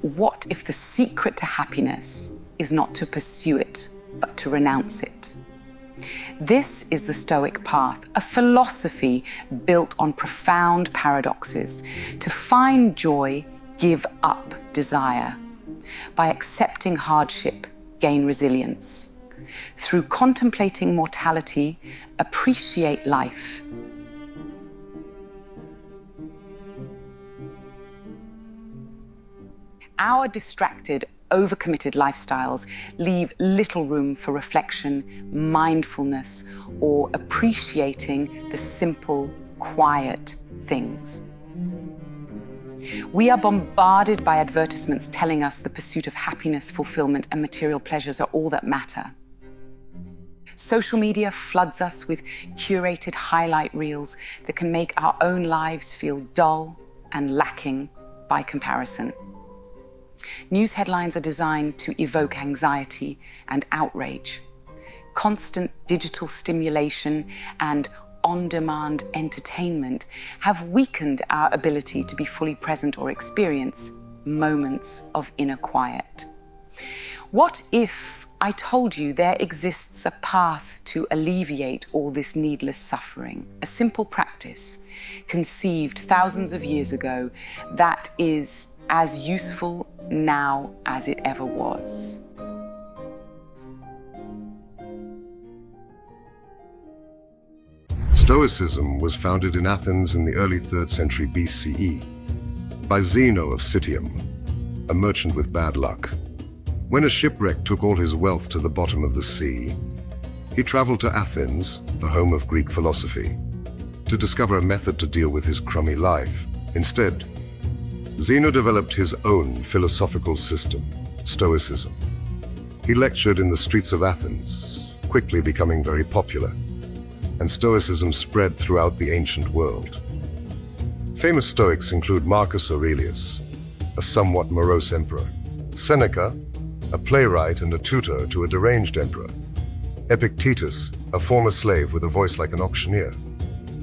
what if the secret to happiness is not to pursue it, but to renounce it? This is the Stoic path, a philosophy built on profound paradoxes. To find joy, give up desire. By accepting hardship, gain resilience. Through contemplating mortality, appreciate life. Our distracted, overcommitted lifestyles leave little room for reflection, mindfulness, or appreciating the simple, quiet things. We are bombarded by advertisements telling us the pursuit of happiness, fulfillment, and material pleasures are all that matter. Social media floods us with curated highlight reels that can make our own lives feel dull and lacking by comparison. News headlines are designed to evoke anxiety and outrage. Constant digital stimulation and on-demand entertainment have weakened our ability to be fully present or experience moments of inner quiet. What if I told you there exists a path to alleviate all this needless suffering? A simple practice conceived thousands of years ago that is as useful now as it ever was. Stoicism was founded in Athens in the early 3rd century BCE by Zeno of Citium, a merchant with bad luck. When a shipwreck took all his wealth to the bottom of the sea, he traveled to Athens, the home of Greek philosophy, to discover a method to deal with his crummy life. Instead, Zeno developed his own philosophical system, Stoicism. He lectured in the streets of Athens, quickly becoming very popular, and Stoicism spread throughout the ancient world. Famous Stoics include Marcus Aurelius, a somewhat morose emperor, Seneca, a playwright and a tutor to a deranged emperor, Epictetus, a former slave with a voice like an auctioneer,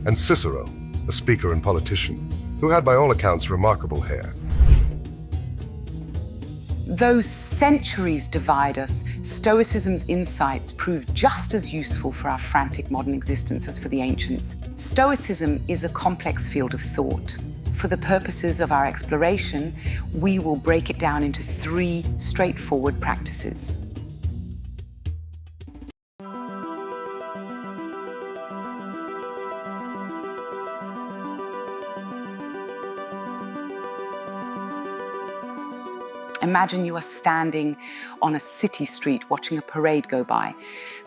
and Cicero, a speaker and politician, who had by all accounts remarkable hair. Though centuries divide us, Stoicism's insights prove just as useful for our frantic modern existence as for the ancients. Stoicism is a complex field of thought. For the purposes of our exploration, we will break it down into 3 straightforward practices. Imagine you are standing on a city street watching a parade go by.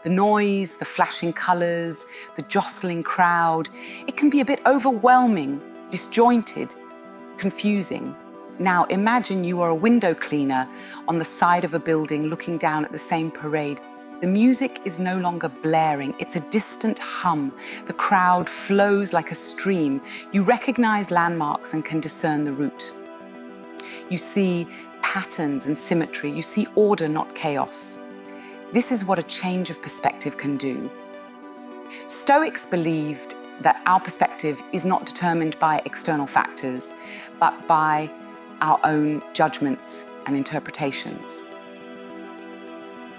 The noise, the flashing colors, the jostling crowd, it can be a bit overwhelming, disjointed, confusing. Now imagine you are a window cleaner on the side of a building looking down at the same parade. The music is no longer blaring, it's a distant hum. The crowd flows like a stream. You recognize landmarks and can discern the route. You see patterns and symmetry. You see order, not chaos. This is what a change of perspective can do. Stoics believed that our perspective is not determined by external factors, but by our own judgments and interpretations.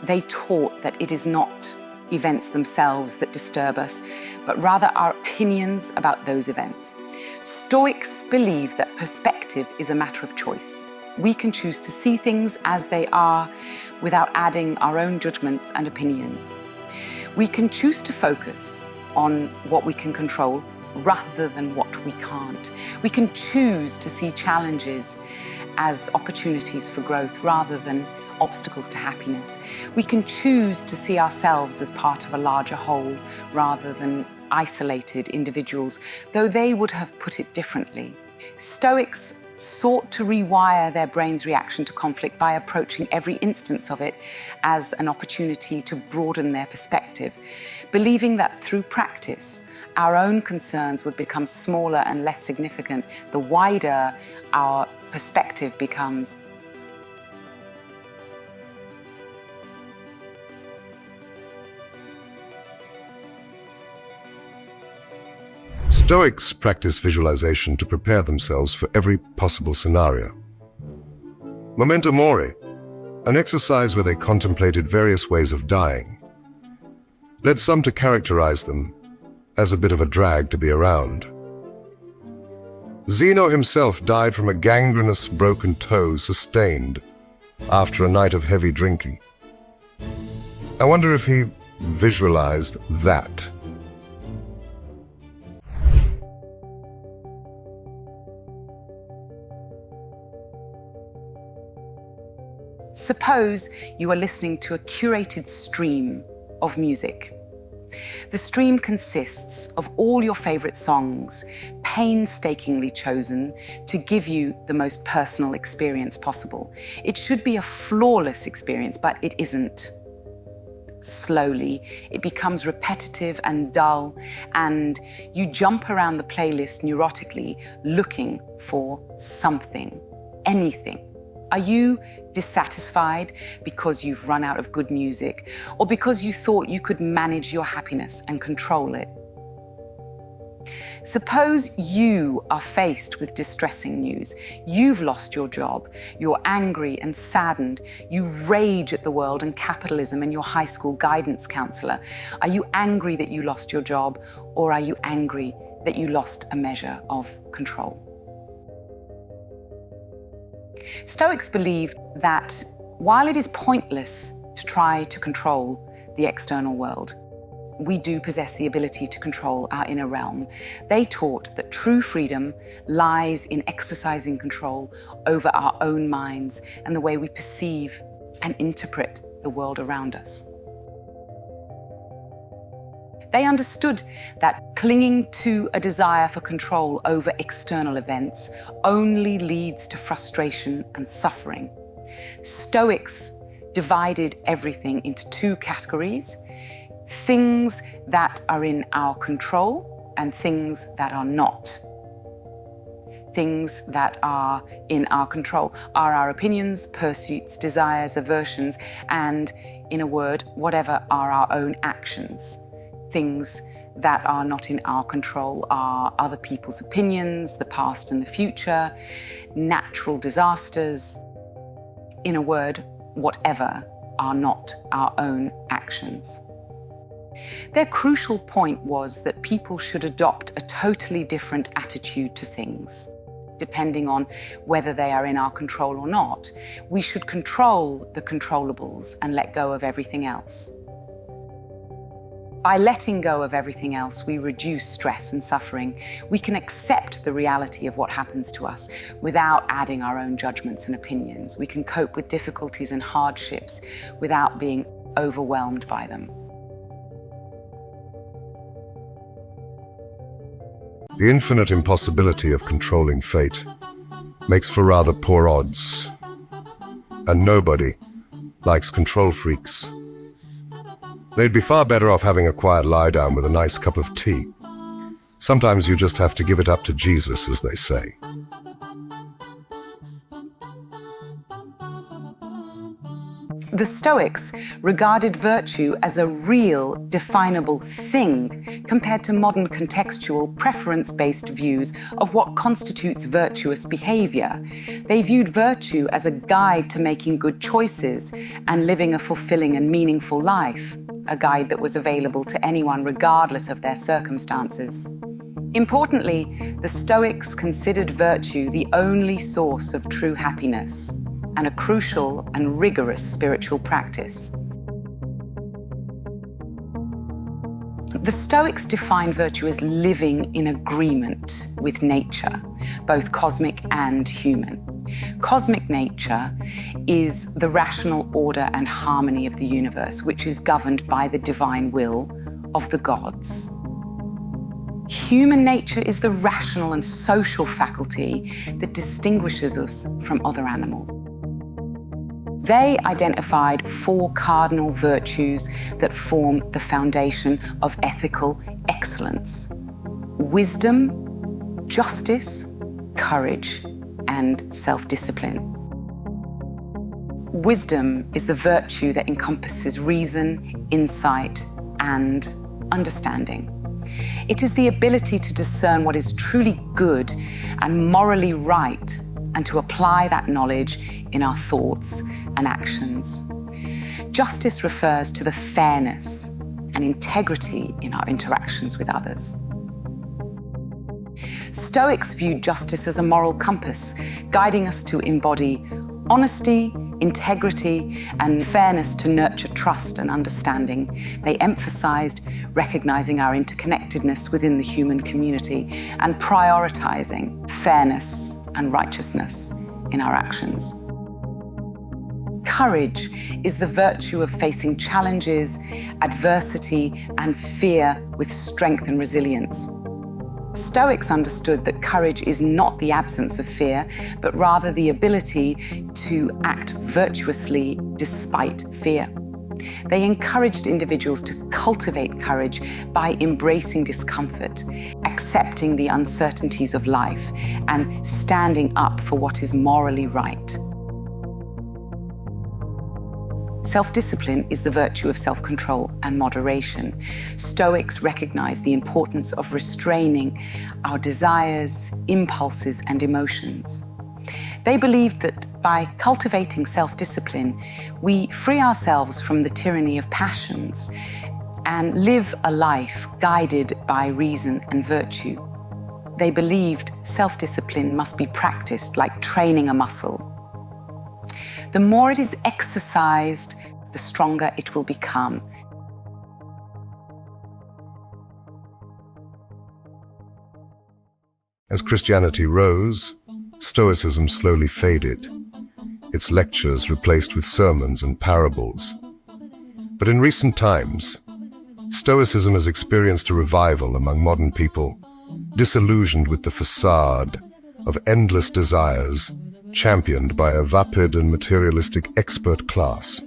They taught that it is not events themselves that disturb us, but rather our opinions about those events. Stoics believe that perspective is a matter of choice. We can choose to see things as they are without adding our own judgments and opinions. We can choose to focus on what we can control rather than what we can't. We can choose to see challenges as opportunities for growth rather than obstacles to happiness. We can choose to see ourselves as part of a larger whole rather than isolated individuals, though they would have put it differently. Stoics sought to rewire their brain's reaction to conflict by approaching every instance of it as an opportunity to broaden their perspective, believing that through practice, our own concerns would become smaller and less significant the wider our perspective becomes. Stoics practice visualization to prepare themselves for every possible scenario. Memento mori, an exercise where they contemplated various ways of dying, led some to characterize them as a bit of a drag to be around. Zeno himself died from a gangrenous broken toe sustained after a night of heavy drinking. I wonder if he visualized that. Suppose you are listening to a curated stream of music. The stream consists of all your favorite songs, painstakingly chosen to give you the most personal experience possible. It should be a flawless experience, but it isn't. Slowly, it becomes repetitive and dull, and you jump around the playlist neurotically looking for something, anything. Are you dissatisfied because you've run out of good music, or because you thought you could manage your happiness and control it? Suppose you are faced with distressing news. You've lost your job. You're angry and saddened. You rage at the world and capitalism and your high school guidance counselor. Are you angry that you lost your job, or are you angry that you lost a measure of control? Stoics believed that while it is pointless to try to control the external world, we do possess the ability to control our inner realm. They taught that true freedom lies in exercising control over our own minds and the way we perceive and interpret the world around us. They understood that clinging to a desire for control over external events only leads to frustration and suffering. Stoics divided everything into two categories: things that are in our control and things that are not. Things that are in our control are our opinions, pursuits, desires, aversions, and, in a word, whatever are our own actions. Things that are not in our control are other people's opinions, the past and the future, natural disasters. In a word, whatever are not our own actions. Their crucial point was that people should adopt a totally different attitude to things, depending on whether they are in our control or not. We should control the controllables and let go of everything else. By letting go of everything else, we reduce stress and suffering. We can accept the reality of what happens to us without adding our own judgments and opinions. We can cope with difficulties and hardships without being overwhelmed by them. The infinite impossibility of controlling fate makes for rather poor odds, and nobody likes control freaks. They'd be far better off having a quiet lie down with a nice cup of tea. Sometimes you just have to give it up to Jesus, as they say. The Stoics regarded virtue as a real, definable thing compared to modern contextual, preference-based views of what constitutes virtuous behavior. They viewed virtue as a guide to making good choices and living a fulfilling and meaningful life, a guide that was available to anyone regardless of their circumstances. Importantly, the Stoics considered virtue the only source of true happiness, and a crucial and rigorous spiritual practice. The Stoics defined virtue as living in agreement with nature, both cosmic and human. Cosmic nature is the rational order and harmony of the universe, which is governed by the divine will of the gods. Human nature is the rational and social faculty that distinguishes us from other animals. They identified 4 cardinal virtues that form the foundation of ethical excellence: wisdom, justice, courage, and self-discipline. Wisdom is the virtue that encompasses reason, insight, and understanding. It is the ability to discern what is truly good and morally right and to apply that knowledge in our thoughts and actions. Justice refers to the fairness and integrity in our interactions with others. Stoics viewed justice as a moral compass, guiding us to embody honesty, integrity, and fairness to nurture trust and understanding. They emphasized recognizing our interconnectedness within the human community and prioritizing fairness and righteousness in our actions. Courage is the virtue of facing challenges, adversity, and fear with strength and resilience. Stoics understood that courage is not the absence of fear, but rather the ability to act virtuously despite fear. They encouraged individuals to cultivate courage by embracing discomfort, accepting the uncertainties of life, and standing up for what is morally right. Self-discipline is the virtue of self-control and moderation. Stoics recognize the importance of restraining our desires, impulses, and emotions. They believed that by cultivating self-discipline, we free ourselves from the tyranny of passions and live a life guided by reason and virtue. They believed self-discipline must be practiced like training a muscle. The more it is exercised, the stronger it will become. As Christianity rose, Stoicism slowly faded, its lectures replaced with sermons and parables. But in recent times, Stoicism has experienced a revival among modern people, disillusioned with the facade of endless desires championed by a vapid and materialistic expert class.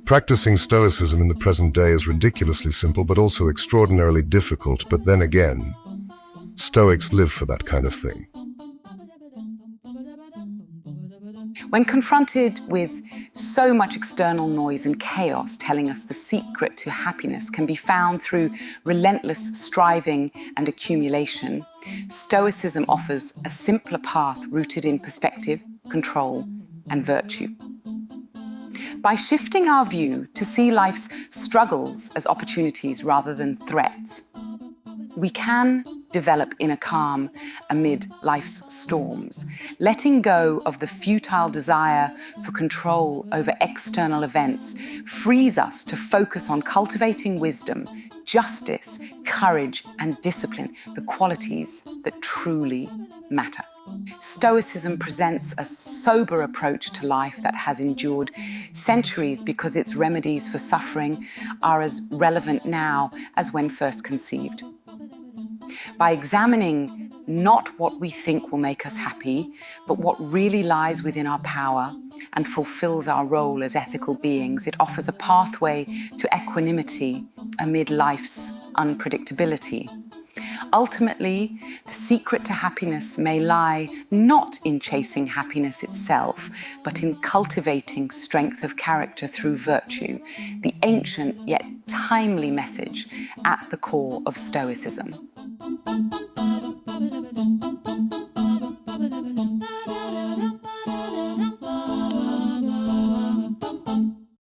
Practicing Stoicism in the present day is ridiculously simple but also extraordinarily difficult, but then again, Stoics live for that kind of thing. When confronted with so much external noise and chaos telling us the secret to happiness can be found through relentless striving and accumulation, Stoicism offers a simpler path rooted in perspective, control, and virtue. By shifting our view to see life's struggles as opportunities rather than threats, we can develop inner calm amid life's storms. Letting go of the futile desire for control over external events frees us to focus on cultivating wisdom, justice, courage, and discipline, the qualities that truly matter. Stoicism presents a sober approach to life that has endured centuries because its remedies for suffering are as relevant now as when first conceived. By examining not what we think will make us happy, but what really lies within our power and fulfills our role as ethical beings, it offers a pathway to equanimity amid life's unpredictability. Ultimately, the secret to happiness may lie not in chasing happiness itself, but in cultivating strength of character through virtue, the ancient yet timely message at the core of Stoicism.